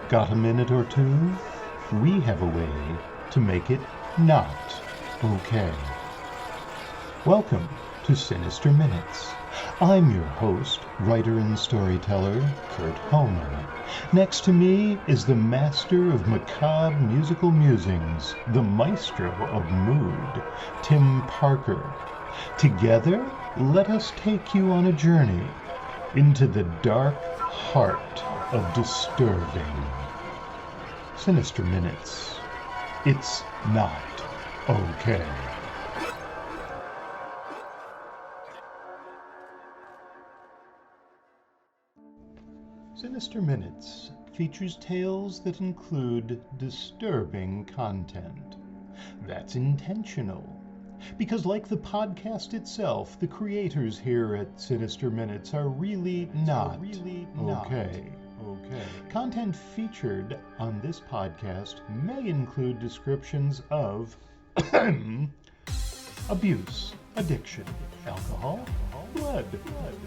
Got a minute or two? We have a way to make it not okay. Welcome to Sinister Minutes. I'm your host, writer and storyteller, Kurt Homer. Next to me is the master of macabre musical musings, the maestro of mood, Tim Parker. Together, let us take you on a journey into the dark heart of disturbing. Sinister Minutes. It's not okay. Sinister Minutes features tales that include disturbing content. That's intentional. Because like the podcast itself, the creators here at Sinister Minutes are really not okay. Content featured on this podcast may include descriptions of abuse, addiction, alcohol, blood,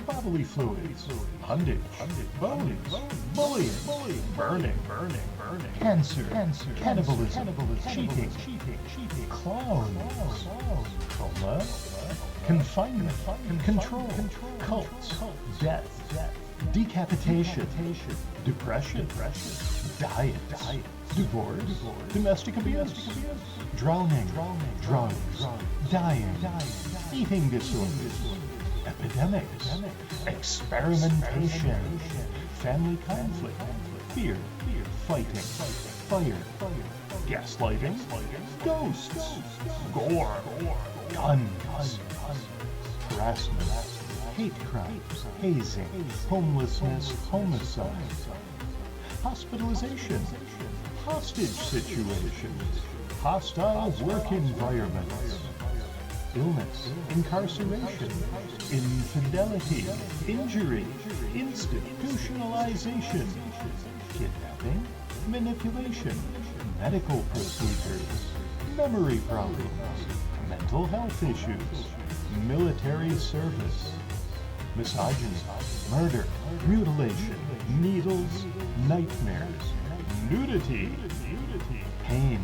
bodily fluids, bondage, bones, bullying, burning, cancer, cannibalism, cheating, clowns, coma, confinement, control, cults, death, decapitation, depression, diet, divorce, domestic abuse, drowning, drugs, dying, eating disorders, epidemics, experimentation, family conflict, fear, fighting, fire, gaslighting, ghosts, gore, guns, harassment, hate crimes, hazing, homelessness, homicide, hospitalization, hostage situations, hostile work environments, illness, incarceration, infidelity, injury, institutionalization, kidnapping, manipulation, medical procedures, memory problems, mental health issues, military service, misogyny, murder, mutilation, needles, nightmares, nudity, pain,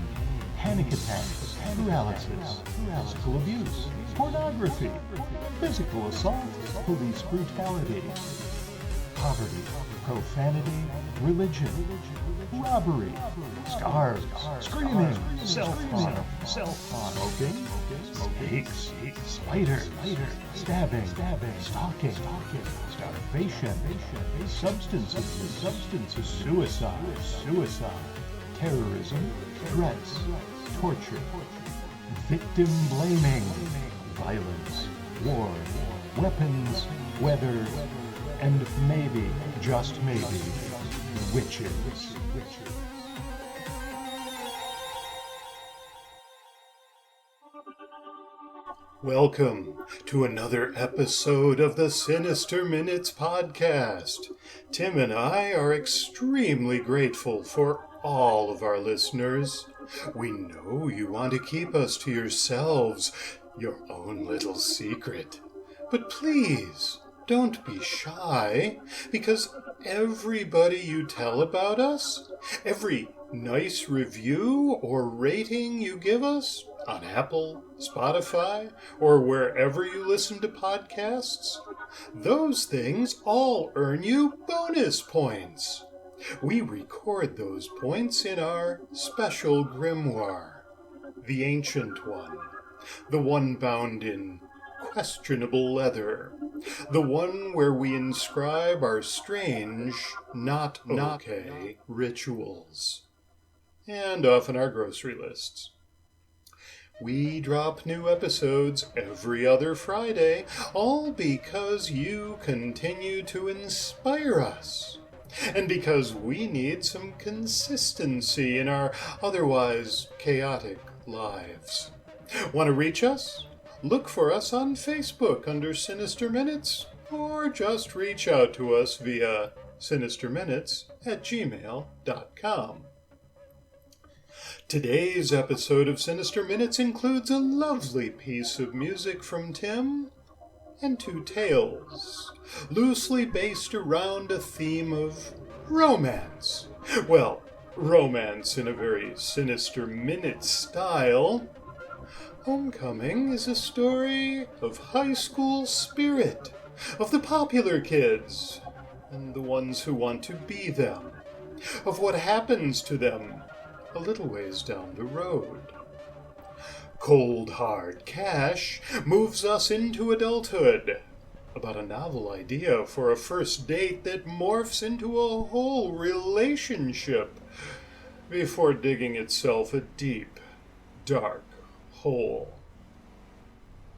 panic attacks, paralysis, physical abuse, pornography, physical assault, police brutality, poverty, profanity, religion, robbery, scars, screaming, self-harm, smoking, snakes, spiders, stabbing, stalking, starvation, substance abuse, suicide, terrorism, threats, torture, victim blaming, violence, war, weapons, weather, and maybe, just maybe, witches. Welcome to another episode of the Sinister Minutes podcast. Tim and I are extremely grateful for all of our listeners. We know you want to keep us to yourselves, your own little secret. But please, don't be shy, because everybody you tell about us, every nice review or rating you give us on Apple, Spotify, or wherever you listen to podcasts, those things all earn you bonus points. We record those points in our special grimoire, the ancient one, the one bound in questionable leather, the one where we inscribe our strange, not okay rituals, and often our grocery lists. We drop new episodes every other Friday, all because you continue to inspire us, and because we need some consistency in our otherwise chaotic lives. Want to reach us? Look for us on Facebook under Sinister Minutes, or just reach out to us via sinisterminutes@gmail.com. Today's episode of Sinister Minutes includes a lovely piece of music from Tim and two tales, loosely based around a theme of romance, Well, romance in a very Sinister Minute style. Homecoming is a story of high school spirit, of the popular kids, and the ones who want to be them, of what happens to them a little ways down the road. Cold Hard Cash moves us into adulthood, about a novel idea for a first date that morphs into a whole relationship before digging itself a deep, dark hole.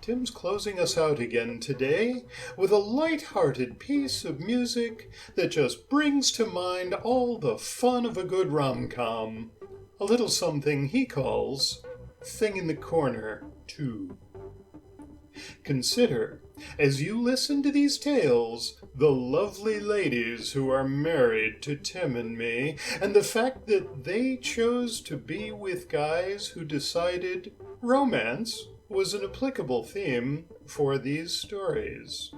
Tim's closing us out again today with a light-hearted piece of music that just brings to mind all the fun of a good rom-com, a little something he calls Thing in the Corner 2. Consider, as you listen to these tales, the lovely ladies who are married to Tim and me, and the fact that they chose to be with guys who decided romance was an applicable theme for these stories.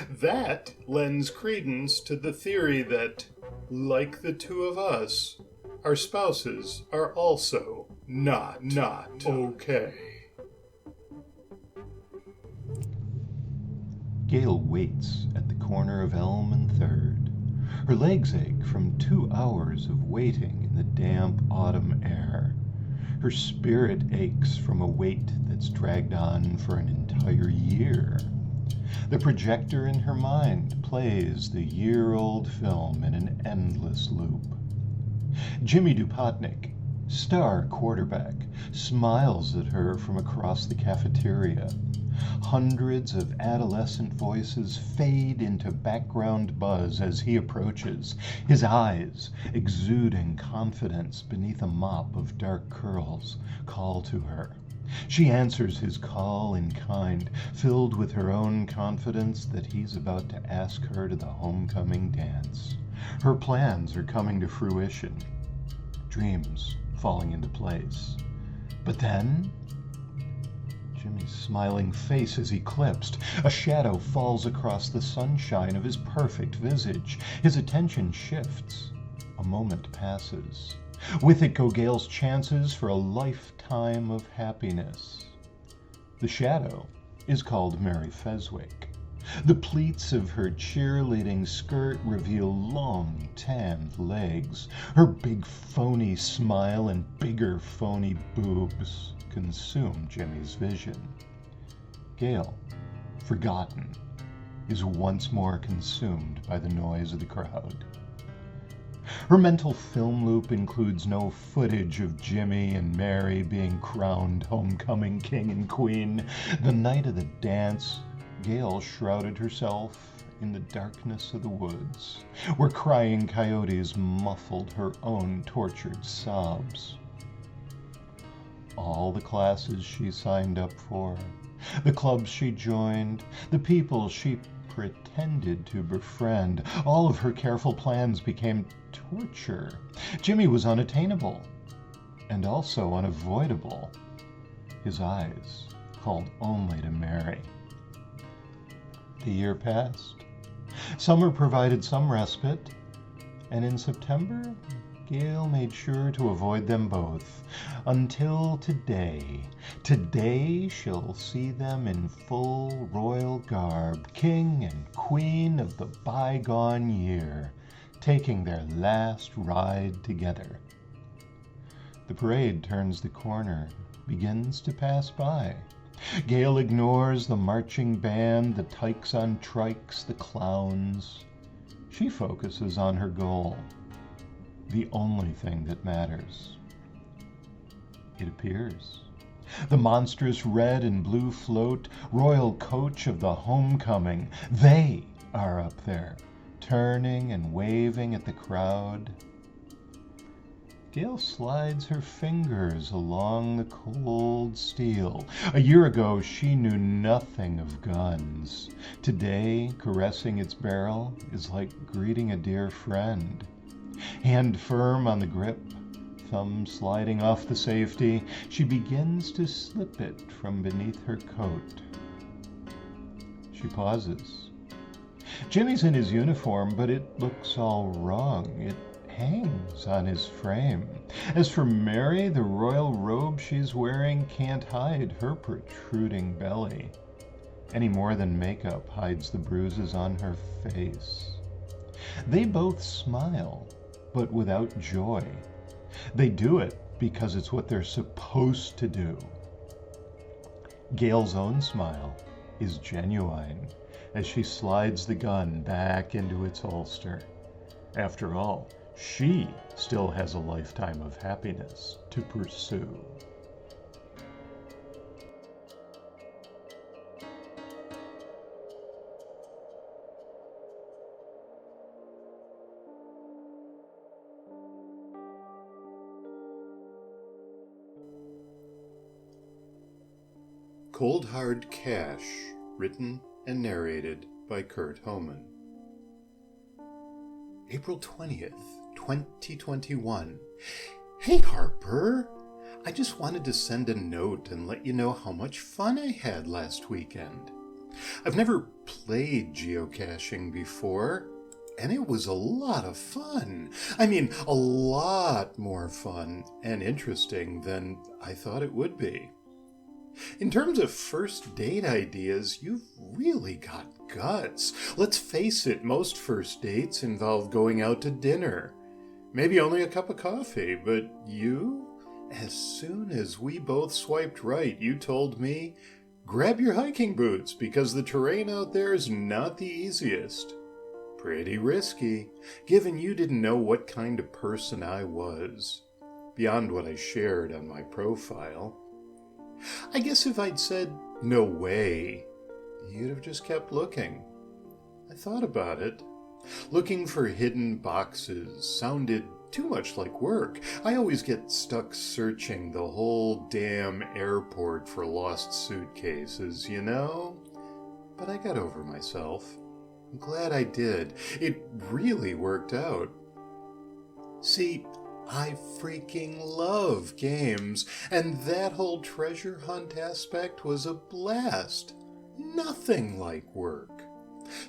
That lends credence to the theory that, like the two of us, our spouses are also not okay. Gail waits at the corner of Elm and 3rd. Her legs ache from 2 hours of waiting in the damp autumn air. Her spirit aches from a wait that's dragged on for an entire year. The projector in her mind plays the year-old film in an endless loop. Jimmy Dupotnik, star quarterback, smiles at her from across the cafeteria. Hundreds of adolescent voices fade into background buzz as he approaches, his eyes, exuding confidence beneath a mop of dark curls, call to her. She answers his call in kind, filled with her own confidence that he's about to ask her to the homecoming dance. Her plans are coming to fruition, dreams falling into place. But then Jimmy's smiling face is eclipsed. A shadow falls across the sunshine of his perfect visage. His attention shifts. A moment passes. With it go Gail's chances for a lifetime of happiness. The shadow is called Mary Feswick. The pleats of her cheerleading skirt reveal long, tanned legs. Her big phony smile and bigger phony boobs consume Jimmy's vision. Gail, forgotten, is once more consumed by the noise of the crowd. Her mental film loop includes no footage of Jimmy and Mary being crowned homecoming king and queen. The night of the dance, Gail shrouded herself in the darkness of the woods, where crying coyotes muffled her own tortured sobs. All the classes she signed up for, the clubs she joined, the people she pretended to befriend, all of her careful plans became torture. Jimmy was unattainable and also unavoidable. His eyes called only to Mary. The year passed. Summer provided some respite, and in September, Gail made sure to avoid them both, until today. Today she'll see them in full royal garb, king and queen of the bygone year, taking their last ride together. The parade turns the corner, begins to pass by. Gail ignores the marching band, the tykes on trikes, the clowns. She focuses on her goal, the only thing that matters. It appears. The monstrous red and blue float, royal coach of the homecoming, they are up there, turning and waving at the crowd. Gail slides her fingers along the cold steel. A year ago, she knew nothing of guns. Today, caressing its barrel is like greeting a dear friend. Hand firm on the grip, thumb sliding off the safety, she begins to slip it from beneath her coat. She pauses. Jimmy's in his uniform, but it looks all wrong. It hangs on his frame. As for Mary, the royal robe she's wearing can't hide her protruding belly, any more than makeup hides the bruises on her face. They both smile, but without joy. They do it because it's what they're supposed to do. Gail's own smile is genuine as she slides the gun back into its holster. After all, she still has a lifetime of happiness to pursue. Cold Hard Cash, written and narrated by Kurt Homan. April 20th, 2021. Hey Harper! I just wanted to send a note and let you know how much fun I had last weekend. I've never played geocaching before, and it was a lot of fun. I mean, a lot more fun and interesting than I thought it would be. In terms of first date ideas, you've really got guts. Let's face it, most first dates involve going out to dinner. Maybe only a cup of coffee, but you? As soon as we both swiped right, you told me, grab your hiking boots because the terrain out there is not the easiest. Pretty risky, given you didn't know what kind of person I was, beyond what I shared on my profile. I guess if I'd said, no way, you'd have just kept looking. I thought about it. Looking for hidden boxes sounded too much like work. I always get stuck searching the whole damn airport for lost suitcases, you know? But I got over myself. I'm glad I did. It really worked out. See, I freaking love games, and that whole treasure hunt aspect was a blast. Nothing like work.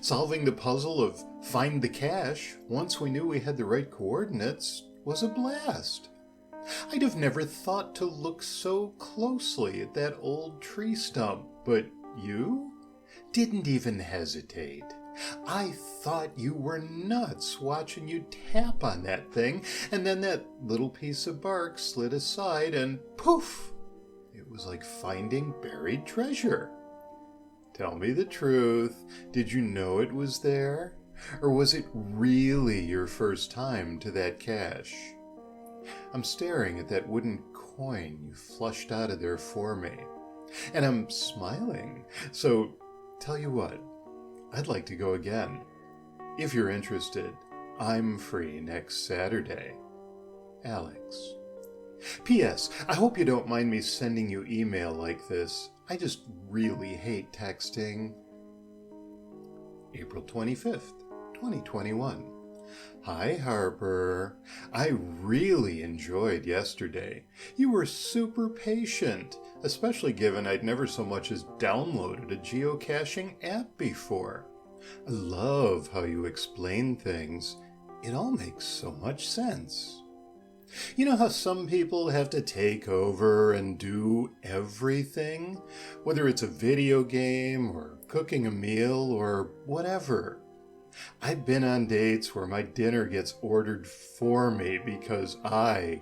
Solving the puzzle of find the cache, once we knew we had the right coordinates, was a blast. I'd have never thought to look so closely at that old tree stump, but you didn't even hesitate. I thought you were nuts watching you tap on that thing, and then that little piece of bark slid aside and poof! It was like finding buried treasure. Tell me the truth, did you know it was there? Or was it really your first time to that cache? I'm staring at that wooden coin you flushed out of there for me, and I'm smiling, so tell you what, I'd like to go again. If you're interested, I'm free next Saturday. Alex. P.S. I hope you don't mind me sending you email like this. I just really hate texting. April 25th, 2021. Hi, Harper. I really enjoyed yesterday. You were super patient, especially given I'd never so much as downloaded a geocaching app before. I love how you explain things. It all makes so much sense. You know how some people have to take over and do everything? Whether it's a video game or cooking a meal or whatever. I've been on dates where my dinner gets ordered for me because I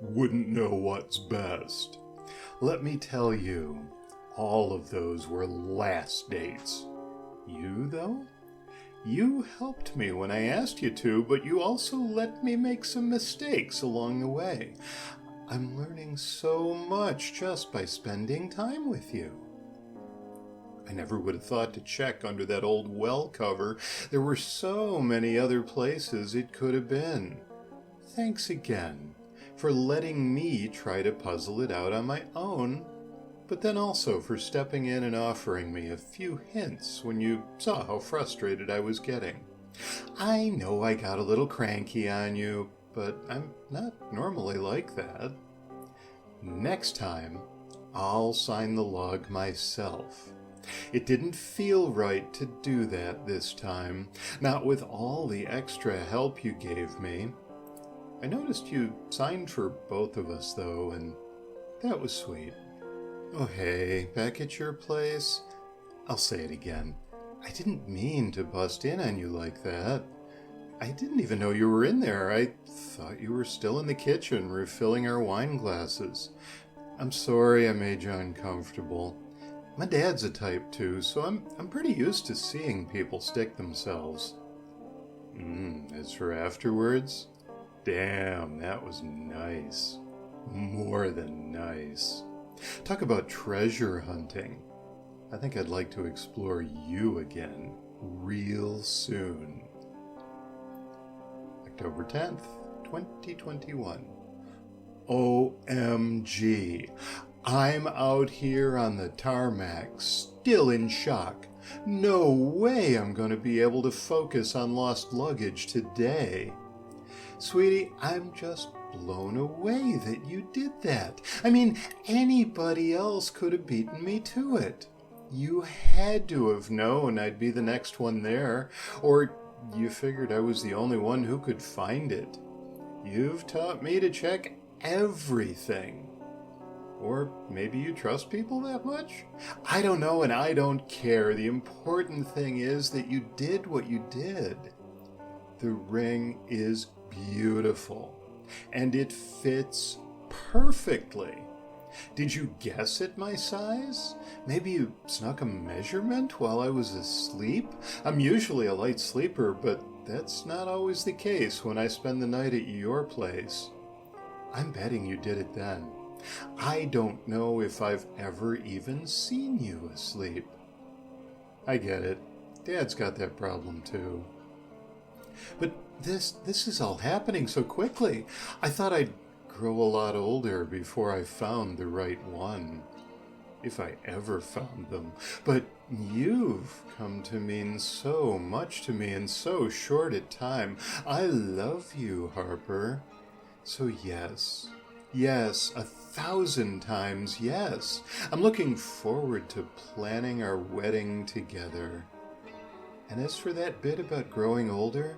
wouldn't know what's best. Let me tell you, all of those were last dates. You, though? You helped me when I asked you to, but you also let me make some mistakes along the way. I'm learning so much just by spending time with you. I never would have thought to check under that old well cover. There were so many other places it could have been. Thanks again for letting me try to puzzle it out on my own, but then also for stepping in and offering me a few hints when you saw how frustrated I was getting. I know I got a little cranky on you, but I'm not normally like that. Next time, I'll sign the log myself. It didn't feel right to do that this time, not with all the extra help you gave me. I noticed you signed for both of us, though, and that was sweet. Oh, hey, back at your place? I'll say it again. I didn't mean to bust in on you like that. I didn't even know you were in there. I thought you were still in the kitchen refilling our wine glasses. I'm sorry I made you uncomfortable. My dad's a type 2, so I'm pretty used to seeing people stick themselves. As for afterwards? Damn, that was nice. More than nice. Talk about treasure hunting. I think I'd like to explore you again real soon. October 10th, 2021. OMG. I'm out here on the tarmac, still in shock. No way I'm going to be able to focus on lost luggage today. Sweetie, I'm just blown away that you did that. I mean, anybody else could have beaten me to it. You had to have known I'd be the next one there, or you figured I was the only one who could find it. You've taught me to check everything. Or maybe you trust people that much? I don't know, and I don't care. The important thing is that you did what you did. The ring is beautiful, and it fits perfectly. Did you guess at my size? Maybe you snuck a measurement while I was asleep? I'm usually a light sleeper, but that's not always the case when I spend the night at your place. I'm betting you did it then. I don't know if I've ever even seen you asleep. I get it. Dad's got that problem too. But this is all happening so quickly. I thought I'd grow a lot older before I found the right one. If I ever found them. But you've come to mean so much to me in so short a time. I love you, Harper. So yes, 1,000 times yes. I'm looking forward to planning our wedding together. And as for that bit about growing older,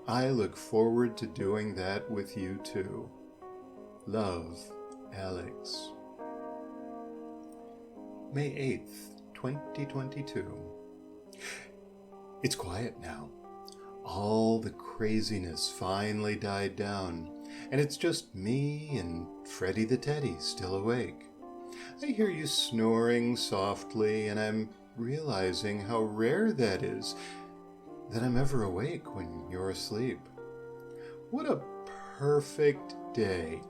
I look forward to doing that with you too. Love, Alex. May 8th, 2022. It's quiet now. All the craziness finally died down, and it's just me and Freddy the Teddy still awake. I hear you snoring softly, and I'm realizing how rare that is, that I'm ever awake when you're asleep. What a perfect day.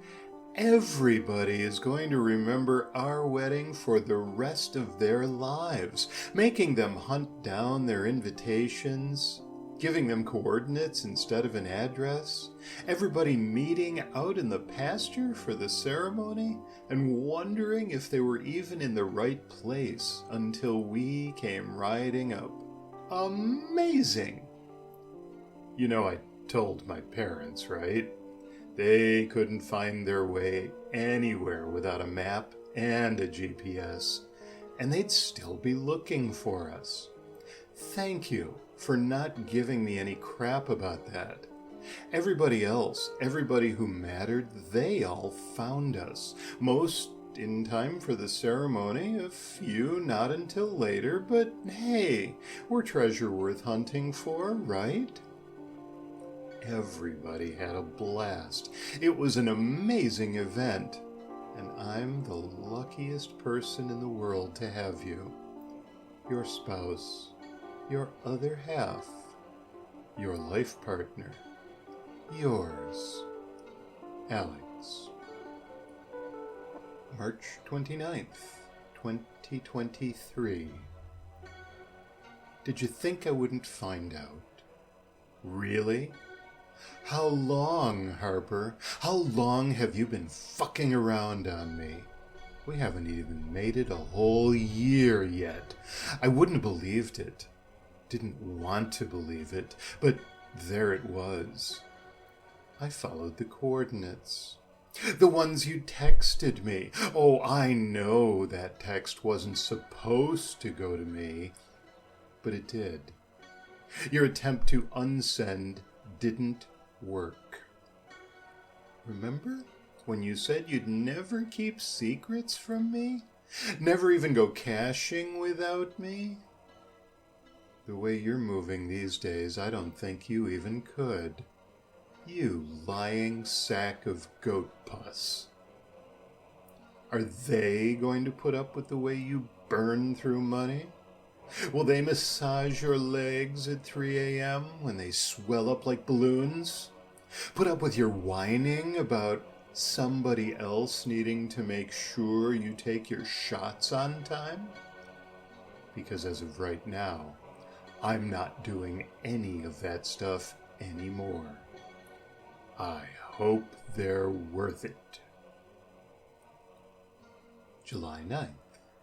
Everybody is going to remember our wedding for the rest of their lives, making them hunt down their invitations, giving them coordinates instead of an address, everybody meeting out in the pasture for the ceremony, and wondering if they were even in the right place until we came riding up. Amazing! You know, I told my parents, right? They couldn't find their way anywhere without a map and a GPS, and they'd still be looking for us. Thank you for not giving me any crap about that. Everybody else, everybody who mattered, they all found us. Most in time for the ceremony, a few not until later, but hey, we're treasure worth hunting for, right? Everybody had a blast. It was an amazing event, and I'm the luckiest person in the world to have you. Your spouse, your other half, your life partner, yours, Alex. March 29th, 2023. Did you think I wouldn't find out? Really? How long, Harper? How long have you been fucking around on me? We haven't even made it a whole year yet. I wouldn't have believed it. Didn't want to believe it, but there it was. I followed the coordinates. The ones you texted me. Oh, I know that text wasn't supposed to go to me, but it did. Your attempt to unsend didn't work. Remember when you said you'd never keep secrets from me? Never even go caching without me? The way you're moving these days, I don't think you even could. You lying sack of goat pus. Are they going to put up with the way you burn through money? Will they massage your legs at 3 a.m. when they swell up like balloons? Put up with your whining about somebody else needing to make sure you take your shots on time? Because as of right now, I'm not doing any of that stuff anymore. I hope they're worth it. July 9th,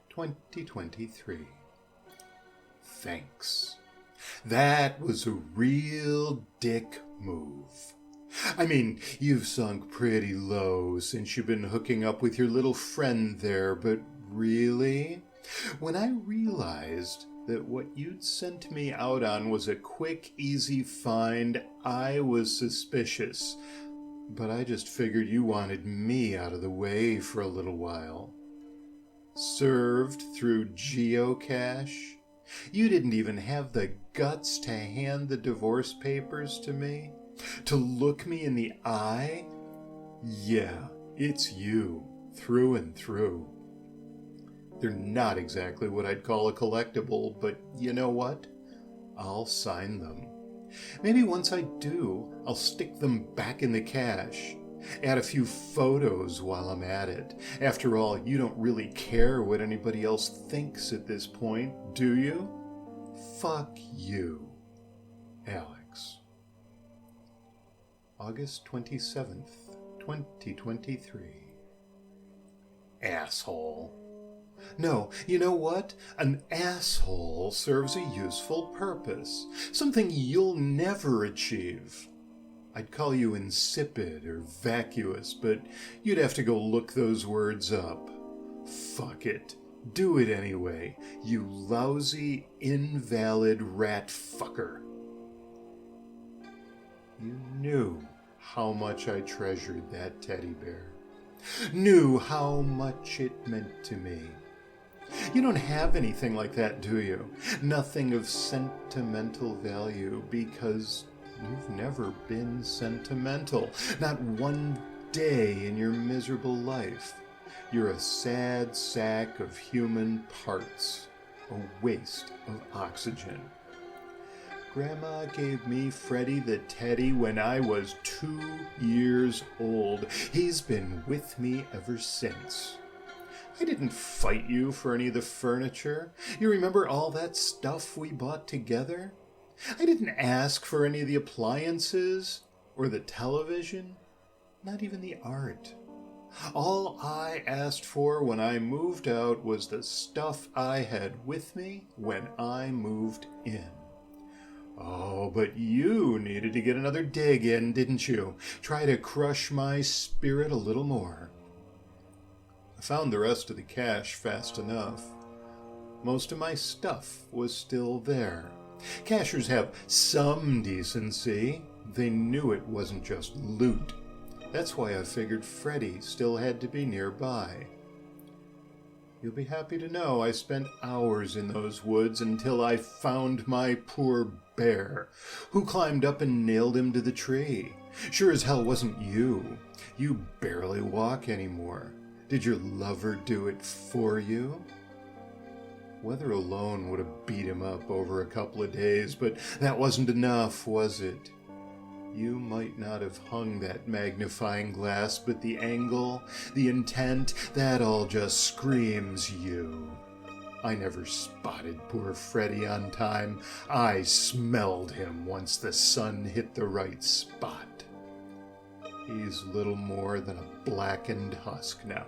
2023. Thanks. That was a real dick move. I mean, you've sunk pretty low since you've been hooking up with your little friend there, but really? When I realized that what you'd sent me out on was a quick, easy find, I was suspicious. But I just figured you wanted me out of the way for a little while. Served through geocache? You didn't even have the guts to hand the divorce papers to me? To look me in the eye? Yeah, it's you, through and through. They're not exactly what I'd call a collectible, but you know what? I'll sign them. Maybe once I do, I'll stick them back in the cache. Add a few photos while I'm at it. After all, you don't really care what anybody else thinks at this point, do you? Fuck you, Alex. August 27th, 2023. Asshole. No, you know what? An asshole serves a useful purpose. Something you'll never achieve. I'd call you insipid or vacuous, but you'd have to go look those words up. Fuck it. Do it anyway, you lousy, invalid rat fucker. You knew how much I treasured that teddy bear. Knew how much it meant to me. You don't have anything like that, do you? Nothing of sentimental value, because you've never been sentimental. Not one day in your miserable life. You're a sad sack of human parts, a waste of oxygen. Grandma gave me Freddie the teddy when I was 2 years old. He's been with me ever since. I didn't fight you for any of the furniture. You remember all that stuff we bought together? I didn't ask for any of the appliances or the television, not even the art. All I asked for when I moved out was the stuff I had with me when I moved in. Oh, but you needed to get another dig in, didn't you? Try to crush my spirit a little more. I found the rest of the cache fast enough. Most of my stuff was still there. Cachers have some decency. They knew it wasn't just loot. That's why I figured Freddie still had to be nearby. You'll be happy to know I spent hours in those woods until I found my poor bear, who climbed up and nailed him to the tree. Sure as hell wasn't you. You barely walk anymore. Did your lover do it for you? Weather alone would have beat him up over a couple of days, but that wasn't enough, was it? You might not have hung that magnifying glass, but the angle, the intent, that all just screams you. I never spotted poor Freddie on time. I smelled him once the sun hit the right spot. He's little more than a blackened husk now,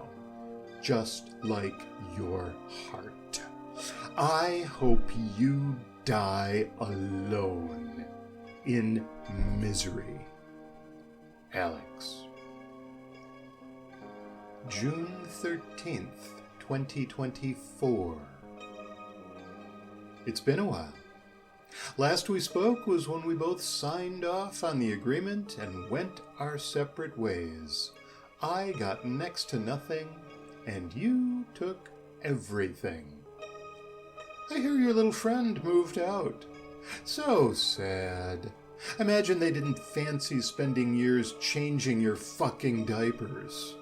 just like your heart. I hope you die alone, in misery. Alex. June 13th, 2024. It's been a while. Last we spoke was when we both signed off on the agreement and went our separate ways. I got next to nothing, and you took everything. I hear your little friend moved out. So sad. Imagine they didn't fancy spending years changing your fucking diapers.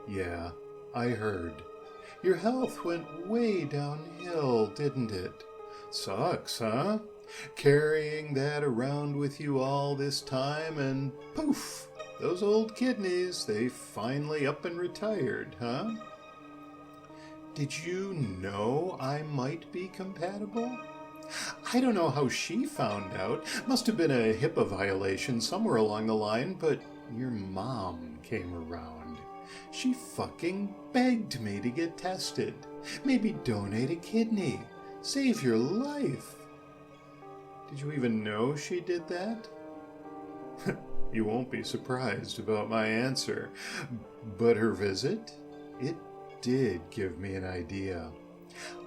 Yeah, I heard. Your health went way downhill, didn't it? Sucks, huh? Carrying that around with you all this time and poof, those old kidneys, they finally up and retired, huh? Did you know I might be compatible? I don't know how she found out. Must have been a HIPAA violation somewhere along the line, but your mom came around. She fucking begged me to get tested. Maybe donate a kidney. Save your life. Did you even know she did that? You won't be surprised about my answer. But her visit? It did give me an idea.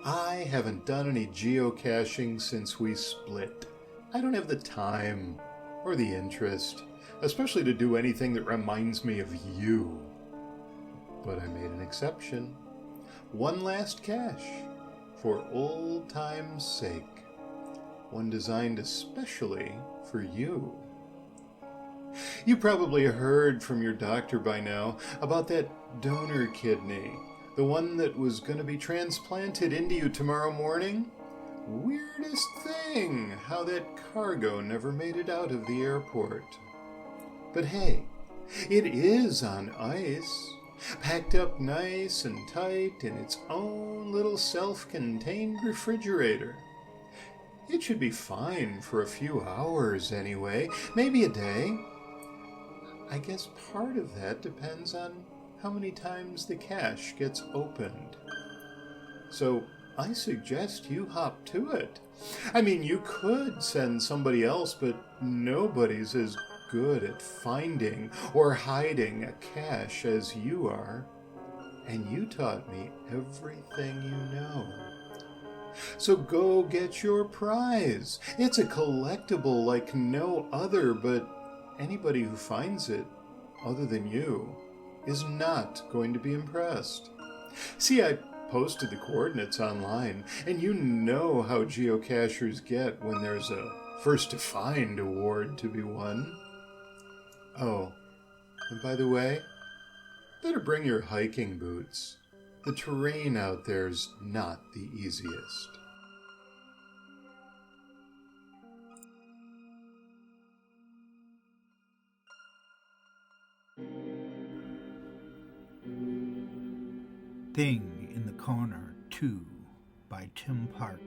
I haven't done any geocaching since we split. I don't have the time or the interest, especially to do anything that reminds me of you. But I made an exception. One last cache, for old time's sake. One designed especially for you. You probably heard from your doctor by now about that donor kidney. The one that was going to be transplanted into you tomorrow morning? Weirdest thing, how that cargo never made it out of the airport. But hey, it is on ice, packed up nice and tight in its own little self-contained refrigerator. It should be fine for a few hours anyway, maybe a day. I guess part of that depends on how many times the cache gets opened. So I suggest you hop to it. I mean, you could send somebody else, but nobody's as good at finding or hiding a cache as you are. And you taught me everything you know. So go get your prize. It's a collectible like no other, but anybody who finds it, other than you, is not going to be impressed. See, I posted the coordinates online, and you know how geocachers get when there's a First to Find award to be won. Oh, and by the way, better bring your hiking boots. The terrain out there's not the easiest. Thing in the Corner 2 by Tim Parker.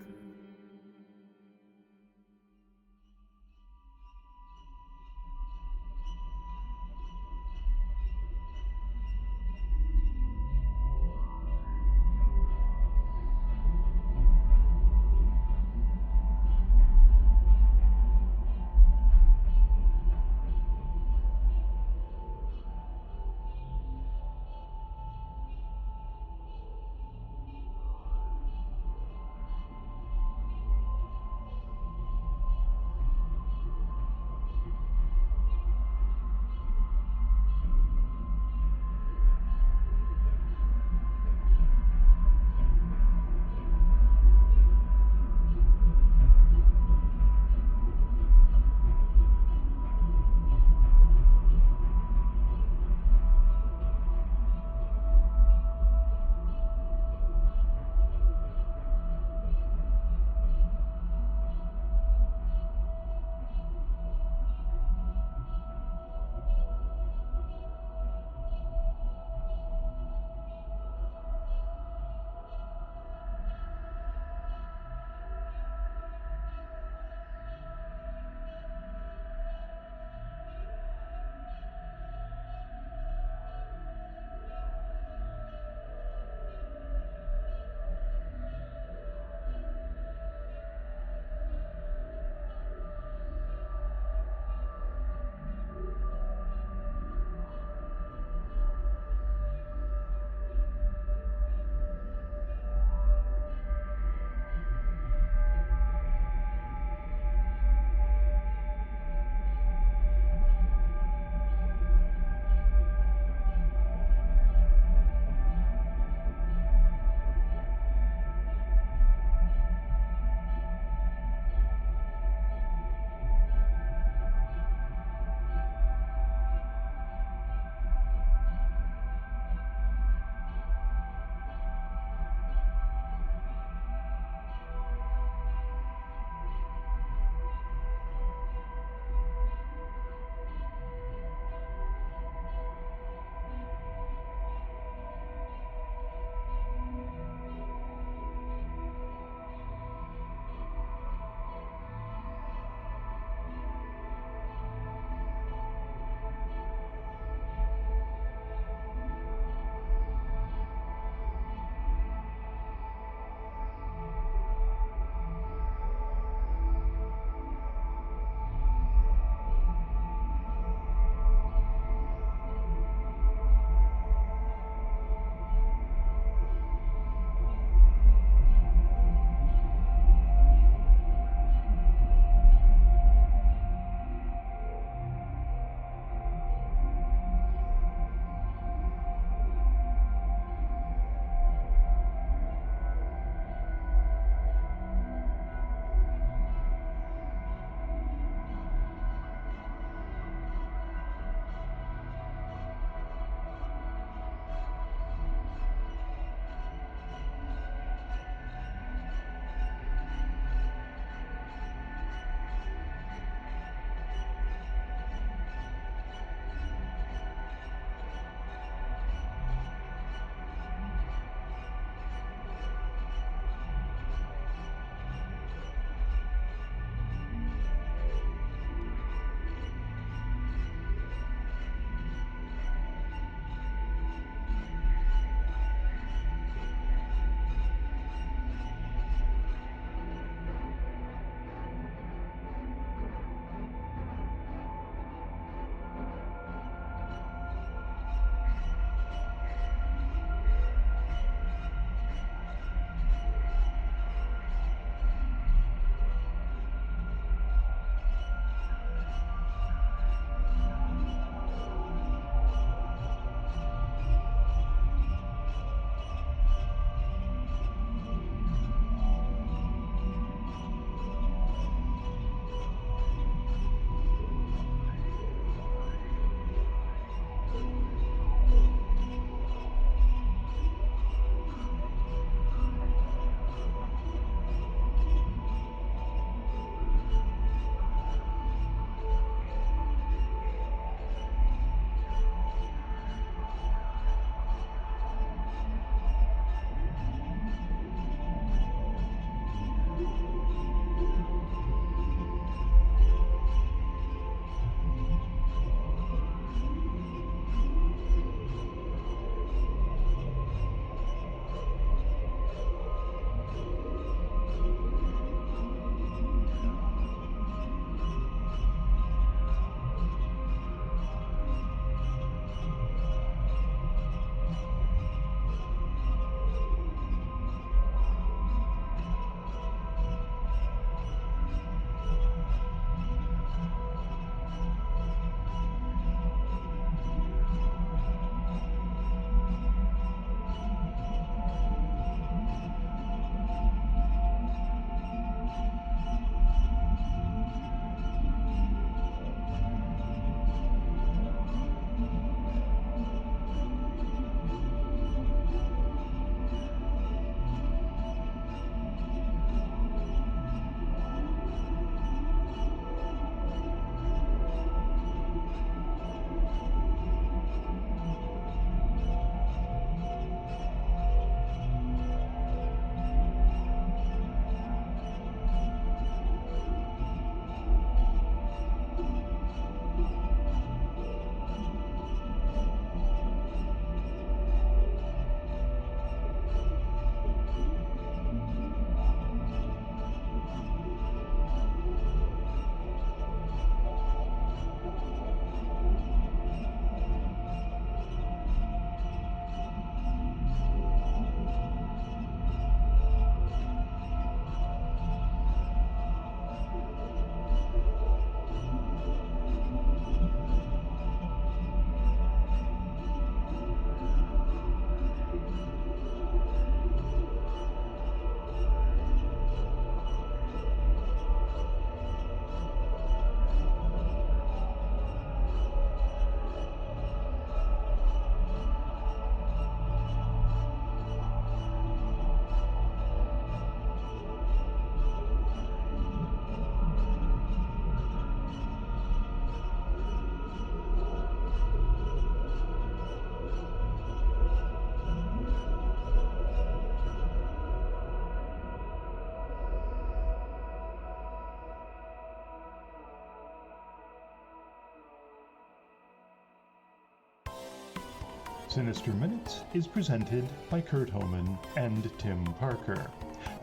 Sinister Minutes is presented by Kurt Homan and Tim Parker.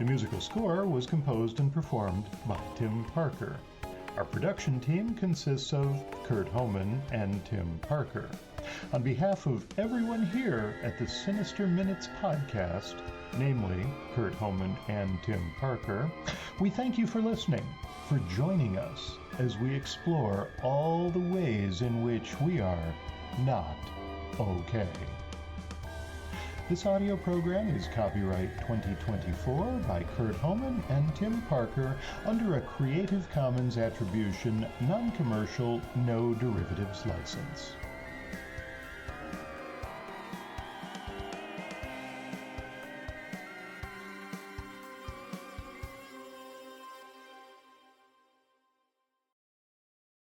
The musical score was composed and performed by Tim Parker. Our production team consists of Kurt Homan and Tim Parker. On behalf of everyone here at the Sinister Minutes podcast, namely Kurt Homan and Tim Parker, we thank you for listening, for joining us as we explore all the ways in which we are not okay. This audio program is copyright 2024 by Kurt Homan and Tim Parker under a Creative Commons Attribution, Non-Commercial, No Derivatives license.